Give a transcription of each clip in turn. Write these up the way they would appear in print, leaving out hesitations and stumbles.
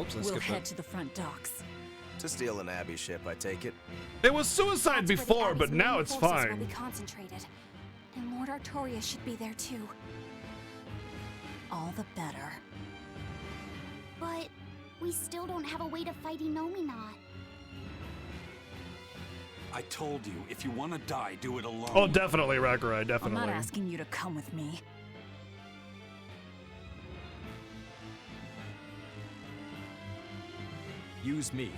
Oops, I We'll skipped head that. to the front docks. To steal an Abbey ship, I take it. It was suicide That's where the before, Abbey's but now main it's forces will fine. be concentrated. And Lord Artorias should be there too. All the better. But we still don't have a way to fight Innominat. I told you, if you want to die, do it alone. Oh, definitely, Rakurai, I'm definitely. not asking you to come with me. Use me.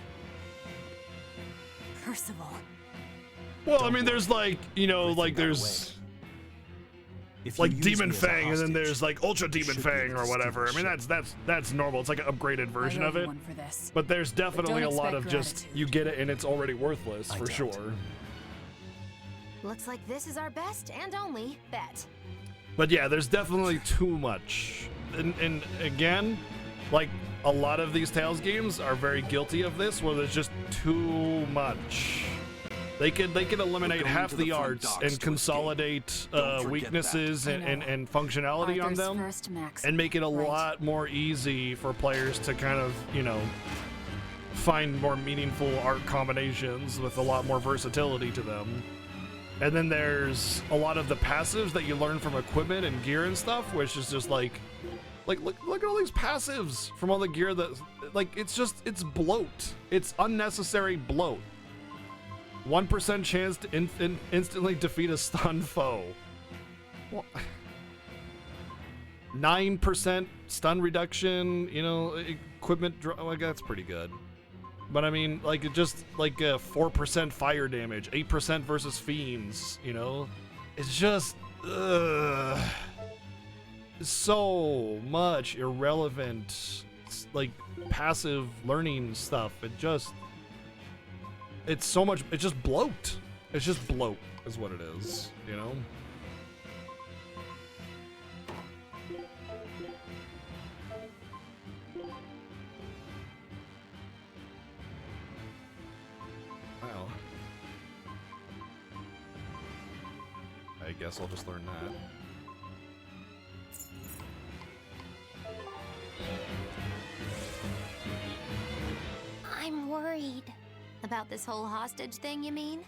Percival. Well, I Don't mean, there's like, you know, Everything like got there's away. If you like use Demon me as a Fang, and then hostage, there's like Ultra you Demon should be Fang able or to whatever. I steal mean, the that's normal. It's like an upgraded version I owe of you it. one for this. But there's definitely a don't lot expect of just gratitude. you get it and it's already worthless I for doubt. sure. Looks like this is our best and only bet. But yeah, there's definitely too much. And again, like a lot of these Tales games are very guilty of this, where there's just too much. They could eliminate going half to the the front arts docks and to escape. consolidate Don't forget weaknesses that. I know. and functionality on Arthur's them, first max. and make it a Right. lot more easy for players to kind of, you know, find more meaningful art combinations with a lot more versatility to them. And then there's a lot of the passives that you learn from equipment and gear and stuff, which is just like look at all these passives from all the gear that, like, it's bloat. It's unnecessary bloat. 1% chance to instantly defeat a stunned foe. Well, 9% stun reduction, you know, equipment, like, that's pretty good. But I mean, like, it just, like, 4% fire damage, 8% versus fiends, you know? It's just, so much irrelevant, like, passive learning stuff. It's so much, it's just bloat. It's just bloat is what it is, you know? Wow. I guess I'll just learn that. I'm worried. About this whole hostage thing, you mean?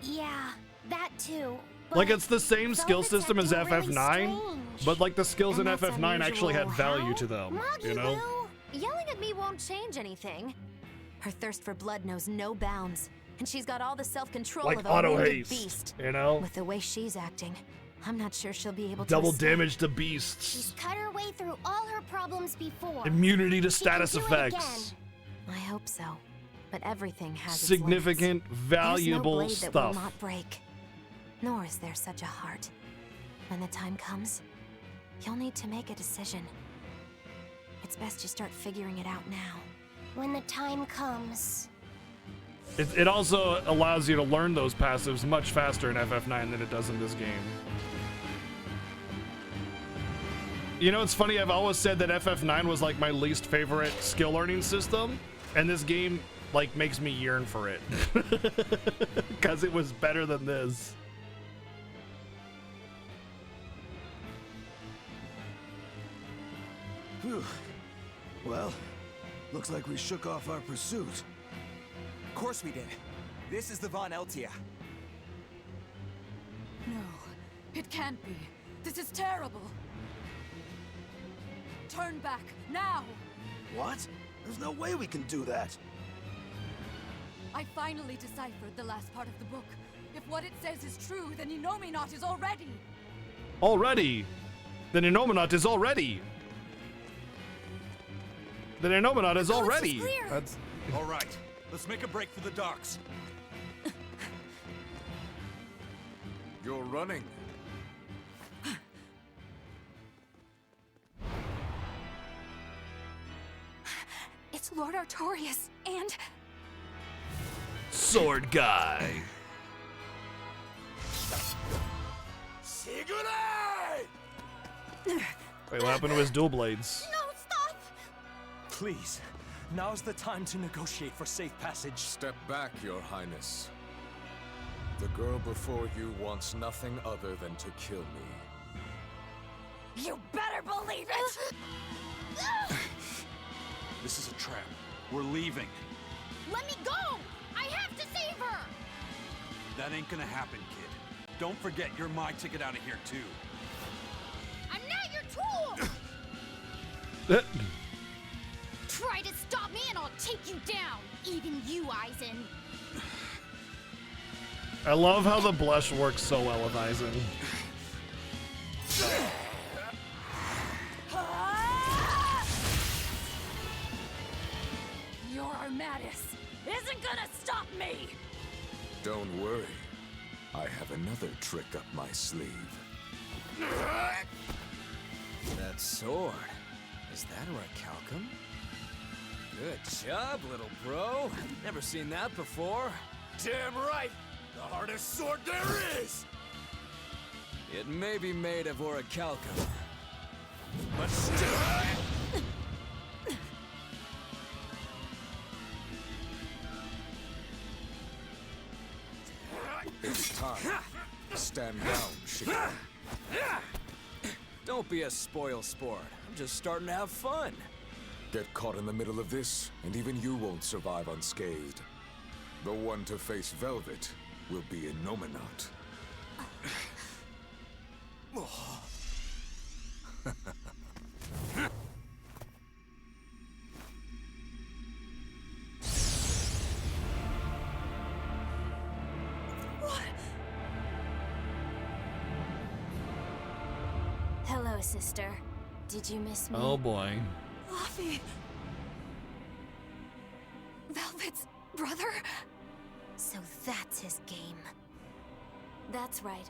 Yeah, that too. Like, but it's the same skill Velvet's system as acting really FF9, strange. but like the skills And in that's FF9 actually had unusual. value How? to them, Moggy you know? Lou. Yelling at me won't change anything. Her thirst for blood knows no bounds, and she's got all the self-control Like of a auto wounded haste, beast. you know? With the way she's acting, I'm not sure she'll be able to Double escape. damage to beasts, She's cut her way through all her problems before. immunity to She can status do it effects, I hope so, but everything has its significant, limits. valuable There's no blade that will stuff. not break, nor is there such a heart. When the time comes, you'll need to make a decision. It's best you start figuring it out now. When the time comes. It also allows you to learn those passives much faster in FF9 than it does in this game. You know, it's funny, I've always said that FF9 was like my least favorite skill learning system, and this game like makes me yearn for it. Because it was better than this. Phew. Well, looks like we shook off our pursuit. Of course we did. This is the Von Eltia. No, it can't be. This is terrible. Turn back, now! What? There's no way we can do that. I finally deciphered the last part of the book. If what it says is true, then Innominat is already. Already? Then Innominat is already. Then Innominat is already. That's All right, let's make a break for the docks. You're running. It's Lord Artorias, and sword guy. Wait, what happened to his dual blades? No, stop! Please, now's the time to negotiate for safe passage. Step back, Your Highness. The girl before you wants nothing other than to kill me. you better believe it! This is a trap. We're leaving. Let me go! I have to save her! That ain't gonna happen, kid. Don't forget, you're my ticket out of here, too. I'm not your tool! Try to stop me and I'll take you down! Even you, Aizen. I love how the blush works so well with Aizen. Your Armatus isn't gonna stop me! Don't worry. I have another trick up my sleeve. That sword. Is that Orichalcum? Good job, little bro. Never seen that before. Damn right! The hardest sword there is! It may be made of Orichalcum, But still... It's time. Stand down, Shiki. don't be a spoil sport. I'm just starting to have fun. Get caught in the middle of this, and even you won't survive unscathed. The one to face Velvet will be Innominat. Hello, sister. Did you miss me? Oh boy. Luffy! Velvet's brother? So that's his game. That's right.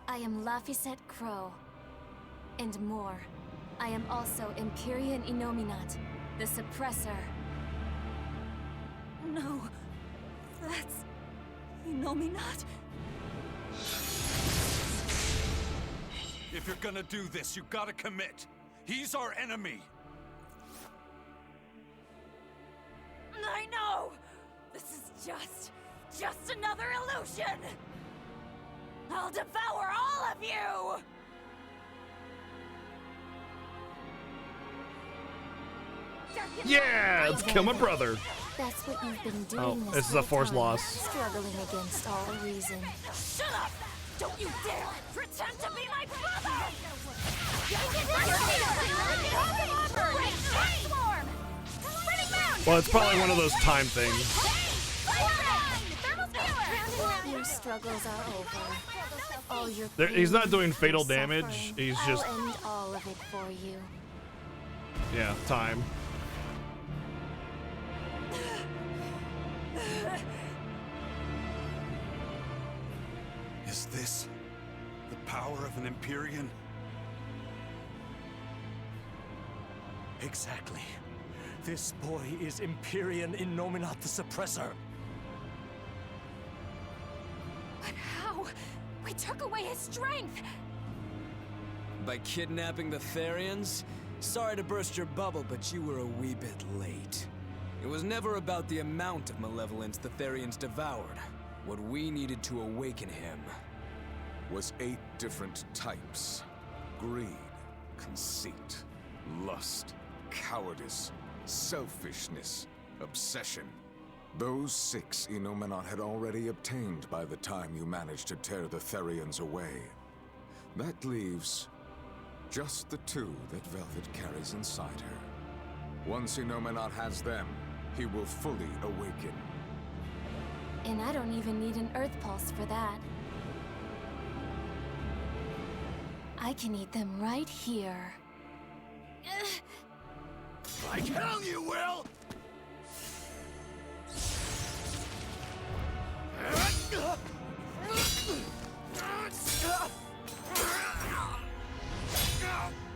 I am Laphicet Crow. And more. I am also Empyrean Innominat, the Suppressor. No. That's... Innominat? If you're gonna do this, you gotta commit. He's our enemy. I know! This is just another illusion! I'll devour all of you! Yeah, let's kill my brother. That's what you've been doing Oh, this is a whole forced time, loss. Struggling against all reason. Shut up! Don't you dare pretend to be my brother! Well, it's probably one of those time things. Your struggles are over. All your He's not pain, doing fatal your damage, suffering, he's I'll just- end all of it for you. Yeah, time. Is this the power of an Empyrean? Exactly. This boy is Empyrean Innominat the Suppressor. But how? We took away his strength! By kidnapping the Therians? Sorry to burst your bubble, but you were a wee bit late. It was never about the amount of malevolence the Therians devoured. What we needed to awaken him Was 8 different types. Greed, conceit, lust, cowardice, selfishness, obsession. Those 6 Innominat had already obtained by the time you managed to tear the Therians away. That leaves just the 2 that Velvet carries inside her. Once Innominat has them, he will fully awaken. And I don't even need an Earth Pulse for that. I can eat them right here. Like hell you will!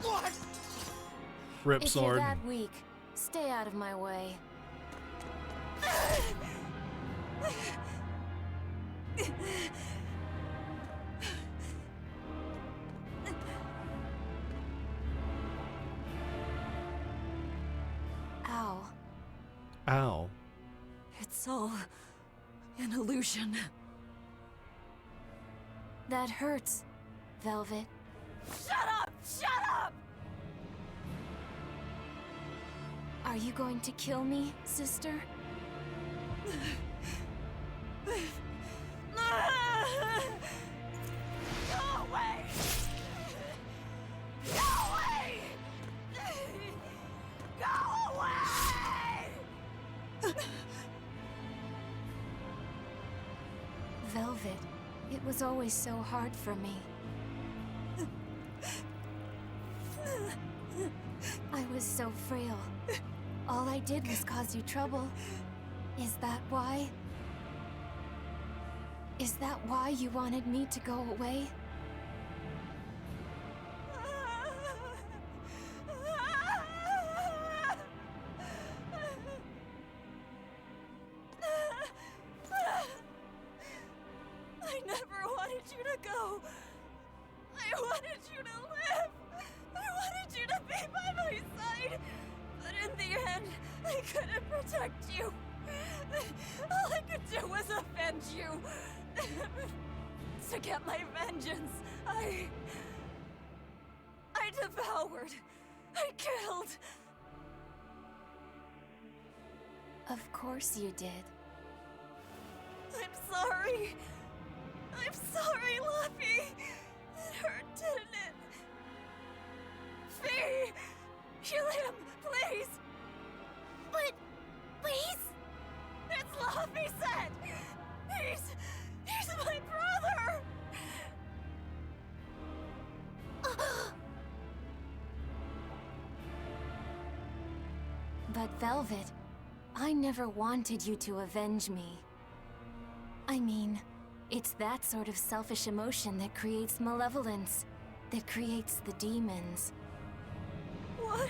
What? Rip If you're sword. that weak, stay out of my way. Ow. Ow. It's all an illusion. That hurts, Velvet. Shut up! Shut up! Are you going to kill me, sister? Go away! Go away! Go away! Velvet, it was always so hard for me. I was so frail. All I did was cause you trouble. Is that why? Is that why you wanted me to go away? I never wanted you to go. I wanted you to live. I wanted you to be by my side. But in the end, I couldn't protect you. All I could do was offend you. To get my vengeance, I devoured. I killed. Of course you did. I'm sorry. I'm sorry, Luffy. It hurt, didn't it? Fee! Kill him, please! But, please? It's Luffy said! He's my brother! But Velvet, I never wanted you to avenge me. I mean, it's that sort of selfish emotion that creates malevolence, that creates the demons. What?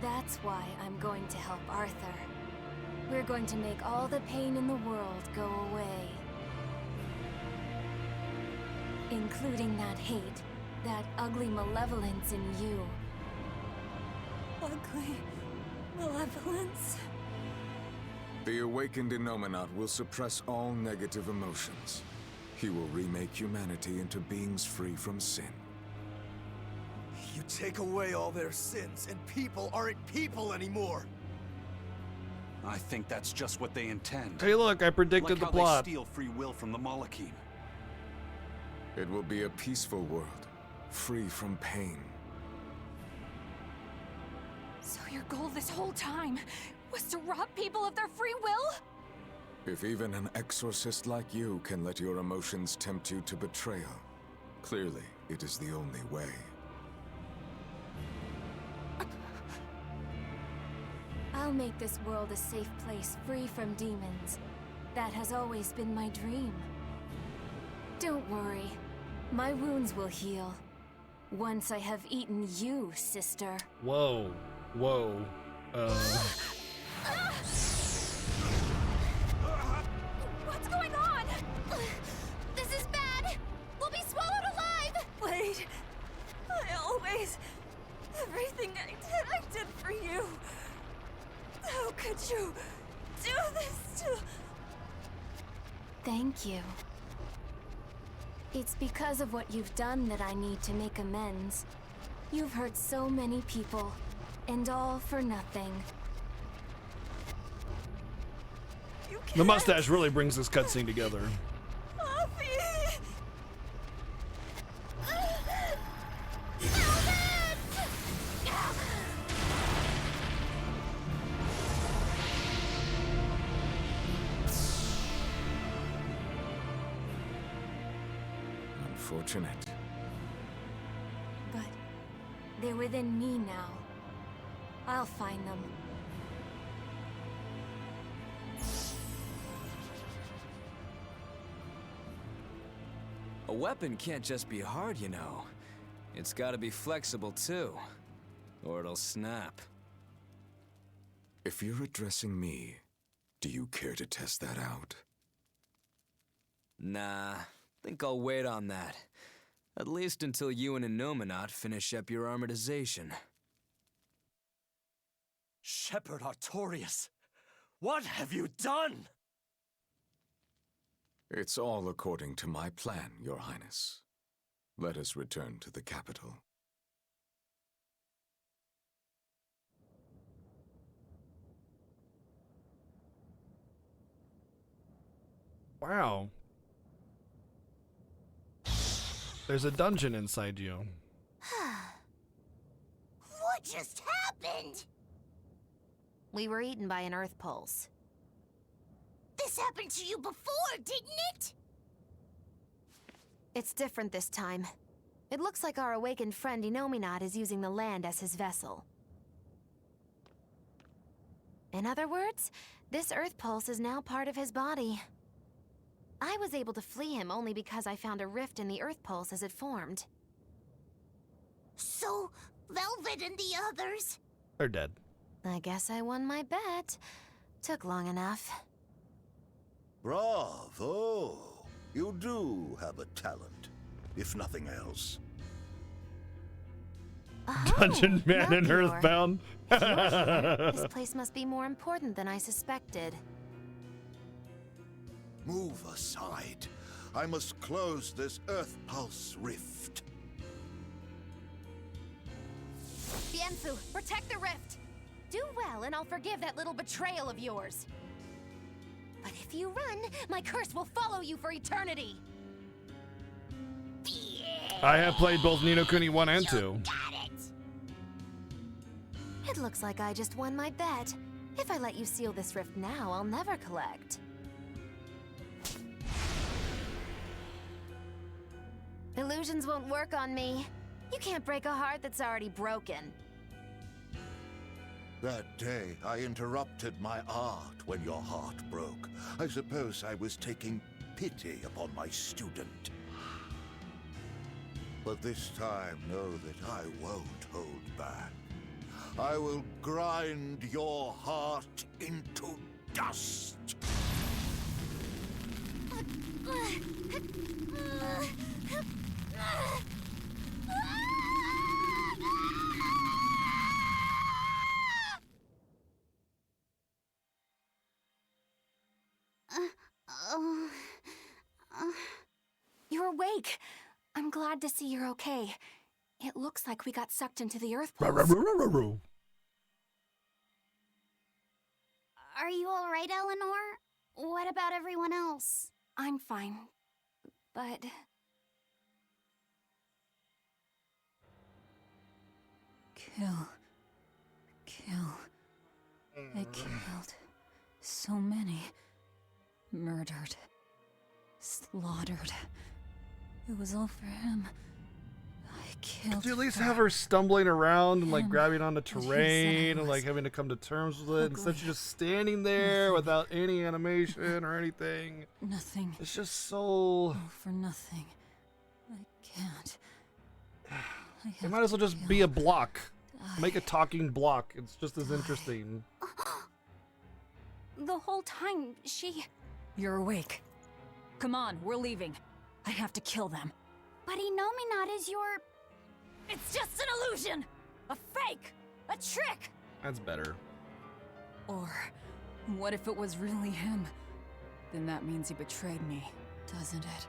That's why I'm going to help Arthur. We're going to make all the pain in the world go away. Including that hate, that ugly malevolence in you. Ugly malevolence? The awakened Innominat will suppress all negative emotions. He will remake humanity into beings free from sin. You take away all their sins, and people aren't people anymore! I think that's just what they intend. Hey, look, I predicted Like the how plot. they steal free will from the Malakim. It will be a peaceful world, free from pain. So your goal this whole time was to rob people of their free will? If even an exorcist like you can let your emotions tempt you to betrayal, clearly it is the only way. I'll make this world a safe place free from demons. That has always been my dream. Don't worry. My wounds will heal. Once I have eaten you, sister. Whoa. Whoa. What's going on? This is bad! We'll be swallowed alive! Wait. Everything I did for you. How could you do this to... Thank you. It's because of what you've done that I need to make amends. You've hurt so many people, and all for nothing. You The can't... mustache really brings this cutscene together. Luffy! Unfortunate. But they're within me now. I'll find them. A weapon can't just be hard, you know. It's gotta be flexible, too. Or it'll snap. If you're addressing me, do you care to test that out? Nah, think I'll wait on that. At least until you and Innominat finish up your armorization. Shepherd Artorias, what have you done? It's all according to my plan, Your Highness. Let us return to the capital. Wow. There's a dungeon inside you. What just happened? We were eaten by an Earth Pulse. This happened to you before, didn't it? It's different this time. It looks like our awakened friend Inominat is using the land as his vessel. In other words, this Earth Pulse is now part of his body. I was able to flee him only because I found a rift in the Earth Pulse as it formed. So, Velvet and the others? They're dead. I guess I won my bet. Took long enough. Bravo! You do have a talent, if nothing else. Oh, Dungeon Man and Melchior. Earthbound. If you're here, this place must be more important than I suspected. Move aside. I must close this Earth Pulse rift. Bienfu, protect the rift! Do well, and I'll forgive that little betrayal of yours. But if you run, my curse will follow you for eternity. I have played both Ni no Kuni 1 and 2. It looks like I just won my bet. If I let you seal this rift now, I'll never collect. Illusions won't work on me. You can't break a heart that's already broken. That day, I interrupted my art when your heart broke. I suppose I was taking pity upon my student. But this time, know that I won't hold back. I will grind your heart into dust. You're awake. I'm glad to see you're okay. It looks like we got sucked into the Earth Pulse. Are you alright, Eleanor? What about everyone else? I'm fine, but... Kill. I killed so many. Murdered. Slaughtered. It was all for him. I killed. Could you at least for have her stumbling around and like him. grabbing onto But he said terrain I and like was having to come to terms with it instead ugly. she's just standing there without any animation or anything? Nothing. It's just so... All for nothing. I can't. I It have might as well to just be a block. die. Make a talking block. It's just as interesting. The whole time, she... You're awake. Come on, we're leaving. I have to kill them. But Inominat is your... It's just an illusion! A fake! A trick! That's better. Or, what if it was really him? Then that means he betrayed me, doesn't it?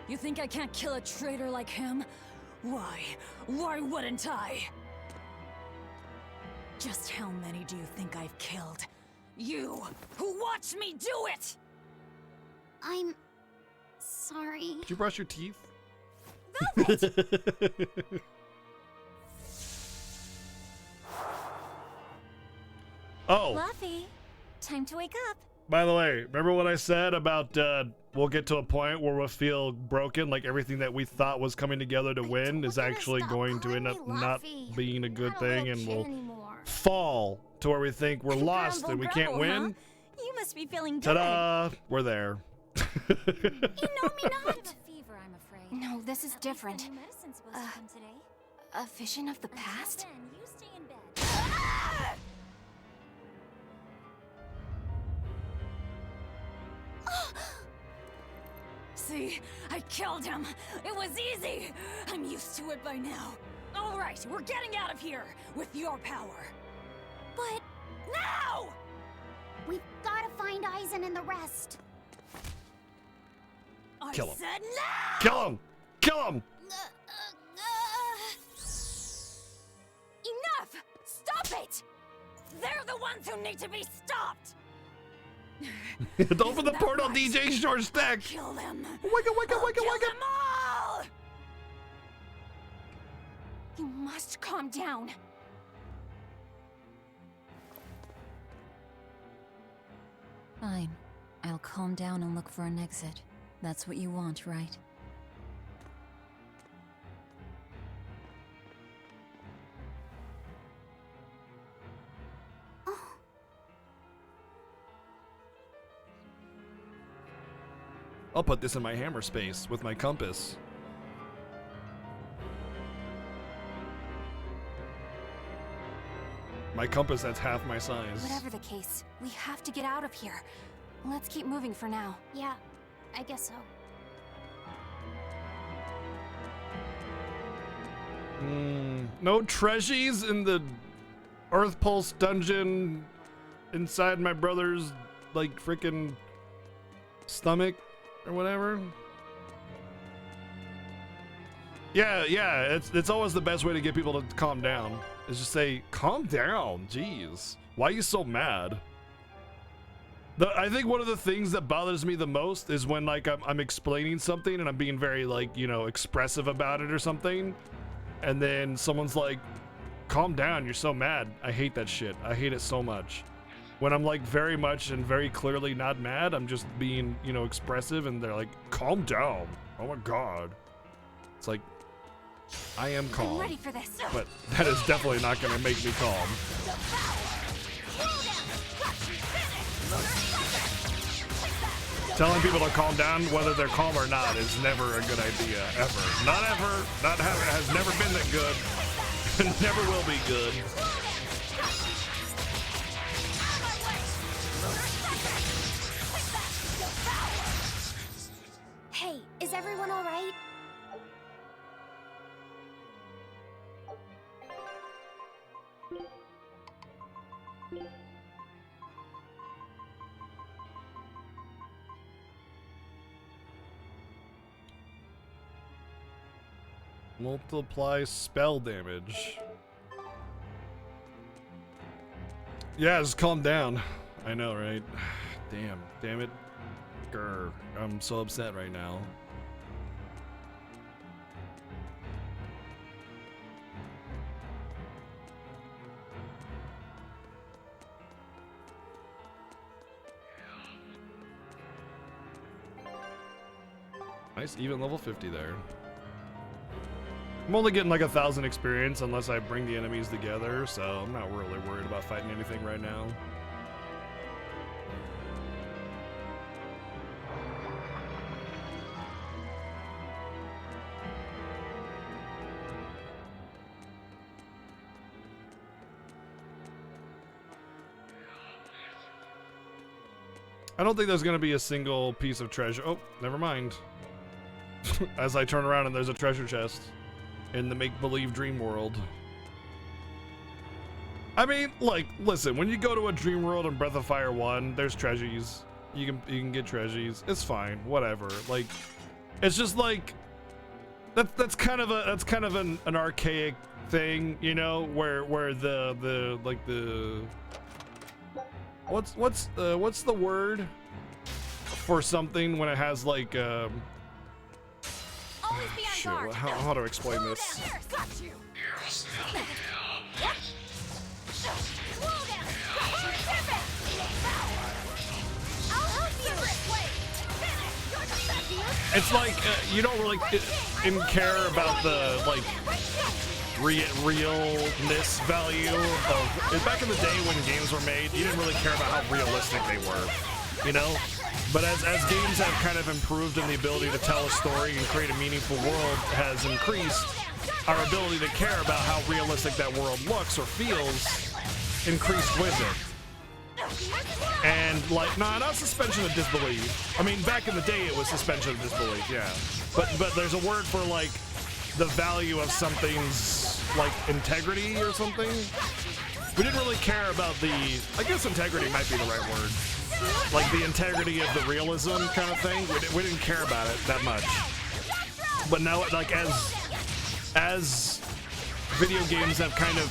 You think I can't kill a traitor like him? Why? Why wouldn't I? Just how many do you think I've killed? You, who watched me do it! I'm... sorry. Did you brush your teeth? Oh, Fluffy, time to wake up. by the way, remember what I said about we'll get to a point where we'll feel broken, like everything that we thought was coming together to win is actually going to end up not being a good thing, and we'll fall to where we think we're lost and we can't win. You must be feeling good. Ta-da! We're there. Inominat! Fever, I'm afraid. No, this is different. A vision of the past? You stay in bed. See? I killed him! It was easy! I'm used to it by now. Alright, we're getting out of here! With your power. But Now! we've gotta find Aizen and the rest. I Kill him. said now! Kill him! Kill him! Enough! Stop it! They're the ones who need to be stopped! Open the portal, DJ Short Stack. Kill them. Wake up, wake up, wake up, Kill wake them up. all! You must calm down. Fine. I'll calm down and look for an exit. That's what you want, right? I'll put this in my hammer space with my compass. My compass that's half my size. Whatever the case, we have to get out of here. Let's keep moving for now. Yeah, I guess so. No treasures in the Earth Pulse dungeon inside my brother's, like, freaking stomach or whatever. Yeah, it's always the best way to get people to calm down. Is just say, calm down, jeez. Why are you so mad? I think one of the things that bothers me the most is when, like, I'm explaining something and I'm being very, like, you know, expressive about it or something. And then someone's like, calm down, you're so mad. I hate that shit. I hate it so much. When I'm, like, very much and very clearly not mad, I'm just being, you know, expressive, and they're like, calm down. Oh my god. It's like, I am calm. I'm ready for this. But that is definitely not gonna make me calm. Telling people to calm down, whether they're calm or not, is never a good idea, ever. Not ever, has never been that good, and never will be good. Hey, is everyone all right? Multiply spell damage. Yeah, just calm down. I know, right? Damn it. Grr. I'm so upset right now. Nice, even level 50 there. I'm only getting like 1,000 experience unless I bring the enemies together, so I'm not really worried about fighting anything right now. I don't think there's gonna be a single piece of treasure. Oh, never mind. As I turn around and there's a treasure chest in the make-believe dream world. I mean, like, listen, when you go to a dream world in Breath of Fire 1, there's treasures. You can get treasures. It's fine, whatever. Like, it's just like that's kind of an archaic thing, you know, where the like the what's the word for something when it has like Always be on shit, guard. how do I explain this? Slow down. Got you. Slow down. Pivot. I'll help you. It's like you don't really care about the like realness value of back in the day when games were made. You didn't really care about how realistic they were, you know. But as games have kind of improved and the ability to tell a story and create a meaningful world has increased, our ability to care about how realistic that world looks or feels increased with it. And like, not suspension of disbelief. I mean, back in the day it was suspension of disbelief, yeah. But there's a word for like the value of something's like integrity or something. We didn't really care about I guess integrity might be the right word. Like the integrity of the realism kind of thing. We didn't care about it that much. But now, like, as video games have kind of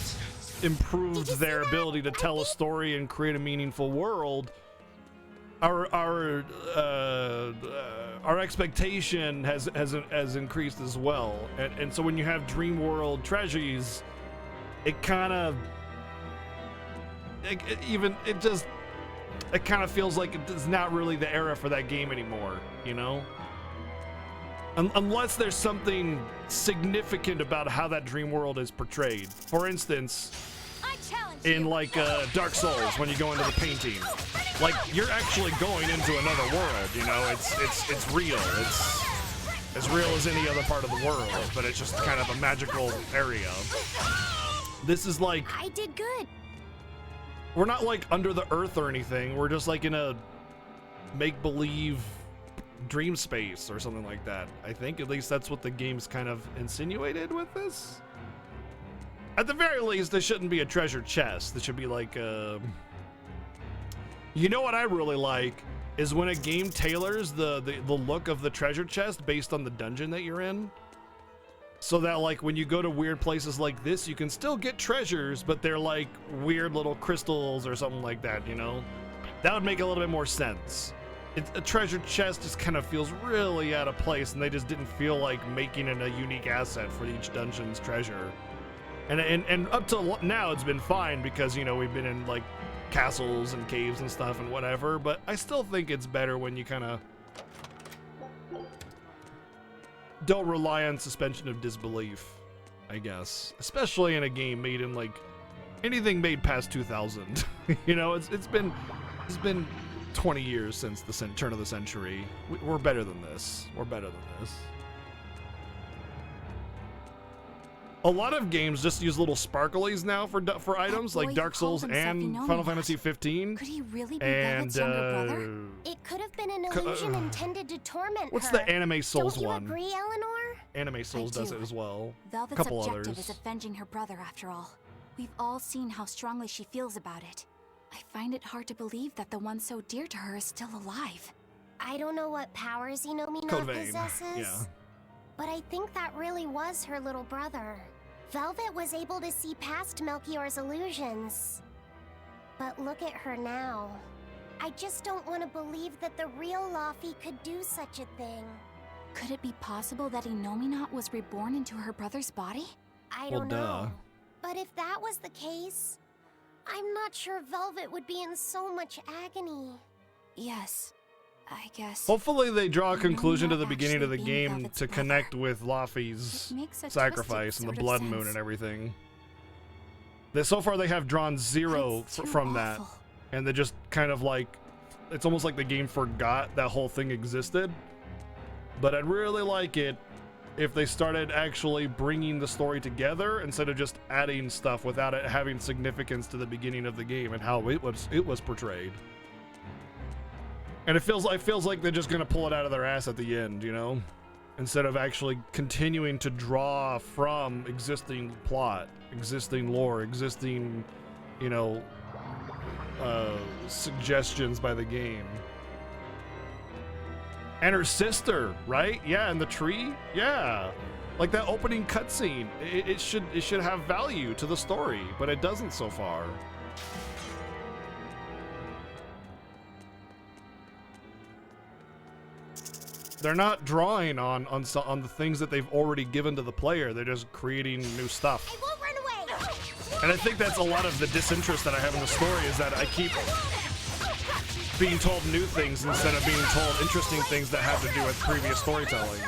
improved their ability to tell a story and create a meaningful world, our expectation has increased as well, and so when you have Dream World treasures, it kind of it kind of feels like it's not really the era for that game anymore, you know? Unless there's something significant about how that Dream World is portrayed. For instance, in like Dark Souls, when you go into the painting, like you're actually going into another world, you know? It's real. It's as real as any other part of the world, but it's just kind of a magical area. This is like, I did good. we're not like under the earth or anything. We're just like in a make-believe dream space or something like that. I think at least that's what the game's kind of insinuated with this. At the very least, there shouldn't be a treasure chest. There should be like you know what I really like is when a game tailors the look of the treasure chest based on the dungeon that you're in. So that like when you go to weird places like this, you can still get treasures, but they're like weird little crystals or something like that, you know? That would make a little bit more sense. A treasure chest just kind of feels really out of place, and they just didn't feel like making it a unique asset for each dungeon's treasure. And up till now, it's been fine because, you know, we've been in like castles and caves and stuff and whatever, but I still think it's better when you kind of don't rely on suspension of disbelief, I guess. Especially in a game made in like anything made past 2000. You know, it's been 20 years since the turn of the century. We're better than this. We're better than this. A lot of games just use little sparklies now for items, like Dark Souls and Final Fantasy 15. Could he really be and Velvet's younger brother? It could have been an illusion intended to torment what's her. the Anime Souls Don't you one? agree, Eleanor? Anime Souls does do. it as well. Velvet's a couple objective others. is avenging her brother, after all. We've all seen how strongly she feels about it. I find it hard to believe that the one so dear to her is still alive. I don't know what powers Inomina Code Vein, possesses, yeah. but I think that really was her little brother. Velvet was able to see past Melchior's illusions. But look at her now. I just don't want to believe that the real Laufey could do such a thing. Could it be possible that Inominat was reborn into her brother's body? I Well, don't duh. know. But if that was the case, I'm not sure Velvet would be in so much agony. Yes, I guess. Hopefully they draw a conclusion to the Not beginning of the actually being game Velvet's to brother. connect with Laufey's It makes a sacrifice twisted and the sort of blood moon sense. and everything. So far they have drawn zero It's too from that, awful. and they just kind of like, it's almost like the game forgot that whole thing existed. But I'd really like it if they started actually bringing the story together instead of just adding stuff without it having significance to the beginning of the game and how it was portrayed. And it feels like they're just gonna pull it out of their ass at the end, you know, instead of actually continuing to draw from existing plot, existing lore, existing, you know, suggestions by the game. And her sister, right? Yeah, and the tree. Yeah, like that opening cutscene. It should have value to the story, but it doesn't so far. They're not drawing on the things that they've already given to the player. They're just creating new stuff. I won't run away! And I think that's a lot of the disinterest that I have in the story, is that I keep being told new things instead of being told interesting things that have to do with previous storytelling.